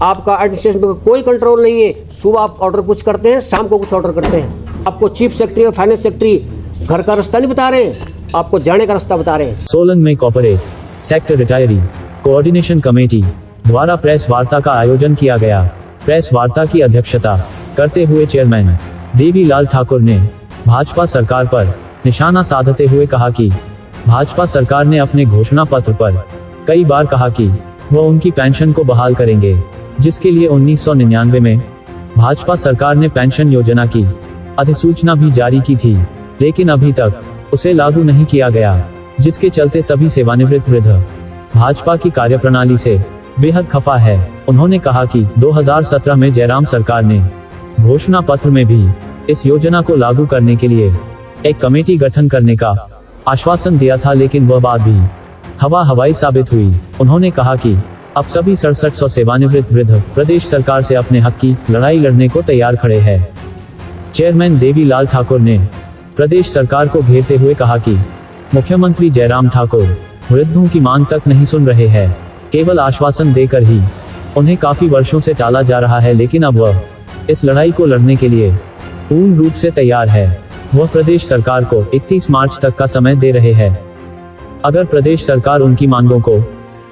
आपका एडमिनिस्ट्रेशन पे कोई कंट्रोल नहीं है। सुबह आप ऑर्डर कुछ करते हैं, शाम को कुछ ऑर्डर करते हैं। आपको चीफ सेक्रेटरी और फाइनेंस सेक्रेटरी घर का रास्ता नहीं बता रहे, आपको जाने का रास्ता बता रहे हैं। सोलन में corporate sector retiree coordination committee द्वारा प्रेस वार्ता का आयोजन किया गया। प्रेस वार्ता की अध्यक्षता करते हुए चेयरमैन देवीलाल ठाकुर ने भाजपा सरकार पर निशाना साधते हुए कहा कि भाजपा सरकार ने अपने घोषणा पत्र पर कई बार कहा कि वह उनकी पेंशन को बहाल करेंगे, जिसके लिए 1999 में भाजपा सरकार ने पेंशन योजना की अधिसूचना भी जारी की थी, लेकिन अभी तक उसे लागू नहीं किया गया, जिसके चलते सभी सेवानिवृत्त वृद्ध भाजपा की कार्यप्रणाली से बेहद खफा है। उन्होंने कहा कि 2017 में जयराम सरकार ने घोषणा पत्र में भी इस योजना को लागू करने के लिए एक कमेटी गठन करने का आश्वासन दिया था, लेकिन वह बात भी हवाई साबित हुई। उन्होंने कहा कि अब सभी 6700 सेवानिवृत्त वृद्ध प्रदेश सरकार से अपने हक की लड़ाई लड़ने को तैयार खड़े हैं। चेयरमैन देवीलाल ठाकुर ने प्रदेश सरकार को घेरते हुए कहा कि मुख्यमंत्री जयराम ठाकुर वृद्धों की मांग तक नहीं सुन रहे हैं, केवल आश्वासन देकर ही उन्हें काफी वर्षों से टाला जा रहा है, लेकिन अब वह इस लड़ाई को लड़ने के लिए पूर्ण रूप से तैयार है। वह प्रदेश सरकार को 31 मार्च तक का समय दे रहे हैं। अगर प्रदेश सरकार उनकी मांगों को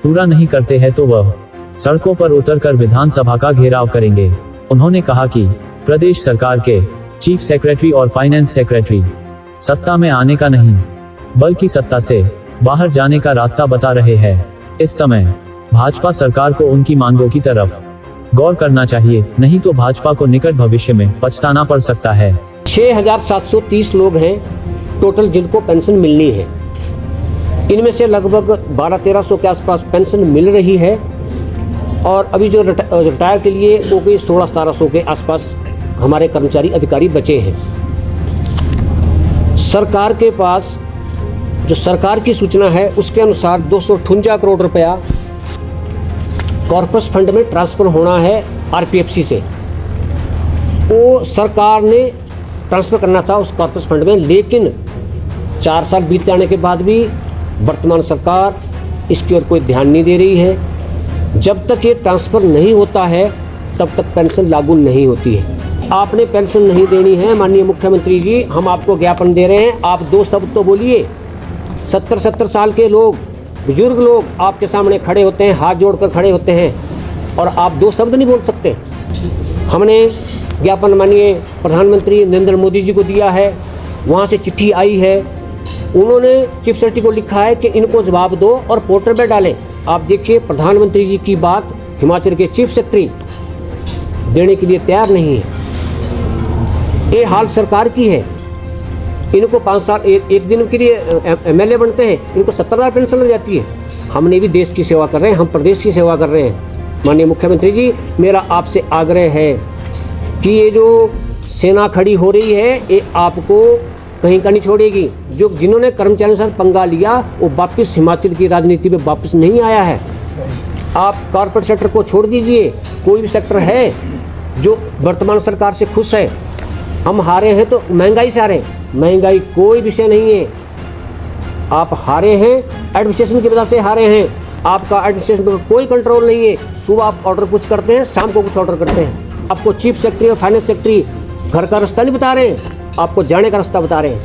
पूरा नहीं करते हैं तो वह सड़कों पर उतरकर विधानसभा का घेराव करेंगे। उन्होंने कहा कि प्रदेश सरकार के चीफ सेक्रेटरी और फाइनेंस सेक्रेटरी सत्ता में आने का नहीं, बल्कि सत्ता से बाहर जाने का रास्ता बता रहे हैं। इस समय भाजपा सरकार को उनकी मांगों की तरफ गौर करना चाहिए, नहीं तो भाजपा को निकट भविष्य में पछताना पड़ सकता है। 6730 लोग हैं टोटल जिनको पेंशन मिलनी है। इनमें से लगभग 1200-1300 के आसपास पेंशन मिल रही है, और अभी जो रिटायर के लिए वो कोई 1600-1700 के आसपास हमारे कर्मचारी अधिकारी बचे हैं। सरकार के पास जो सरकार की सूचना है उसके अनुसार 258 करोड़ रुपया कॉर्पस फंड में ट्रांसफ़र होना है आरपीएफसी से। वो सरकार ने ट्रांसफ़र करना था उस कॉर्पस फंड में, लेकिन 4 साल बीत जाने के बाद भी वर्तमान सरकार इसकी ओर कोई ध्यान नहीं दे रही है। जब तक ये ट्रांसफ़र नहीं होता है तब तक पेंशन लागू नहीं होती है। आपने पेंशन नहीं देनी है माननीय मुख्यमंत्री जी, हम आपको ज्ञापन दे रहे हैं। आप 2 शब्द तो बोलिए। 70 साल के लोग, बुजुर्ग लोग आपके सामने खड़े होते हैं, हाथ जोड़कर खड़े होते हैं, और आप 2 शब्द नहीं बोल सकते। हमने ज्ञापन माननीय प्रधानमंत्री नरेंद्र मोदी जी को दिया है, वहाँ से चिट्ठी आई है, उन्होंने चीफ सेक्रेटरी को लिखा है कि इनको जवाब दो और पोर्टल पर डालें। आप देखिए प्रधानमंत्री जी की बात हिमाचल के चीफ सेक्रेटरी देने के लिए तैयार नहीं है। ये हाल सरकार की है। इनको 5 साल एक दिन के लिए एमएलए बनते हैं, इनको 70,000 पेंशन लग जाती है। हमने भी देश की सेवा कर रहे हैं, हम प्रदेश की सेवा कर रहे हैं। माननीय मुख्यमंत्री जी, मेरा आपसे आग्रह है कि ये जो सेना खड़ी हो रही है ये आपको कहीं का नहीं छोड़ेगी। जिन्होंने कर्मचारियों के साथ पंगा लिया वो वापस हिमाचल की राजनीति में वापस नहीं आया है। आप कॉर्पोरेट सेक्टर को छोड़ दीजिए, कोई भी सेक्टर है जो वर्तमान सरकार से खुश है। हम हारे हैं तो महंगाई से हारे हैं, महंगाई कोई विषय नहीं है। आप हारे हैं एडमिनिस्ट्रेशन की वजह से हारे हैं। आपका एडमिनिस्ट्रेशन पे कोई कंट्रोल नहीं है। सुबह आप ऑर्डर कुछ करते हैं, शाम को कुछ ऑर्डर करते हैं। आपको चीफ सेक्रेटरी और फाइनेंस सेक्रेटरी घर का रास्ता नहीं बता रहे, आपको जाने का रास्ता बता रहे हैं।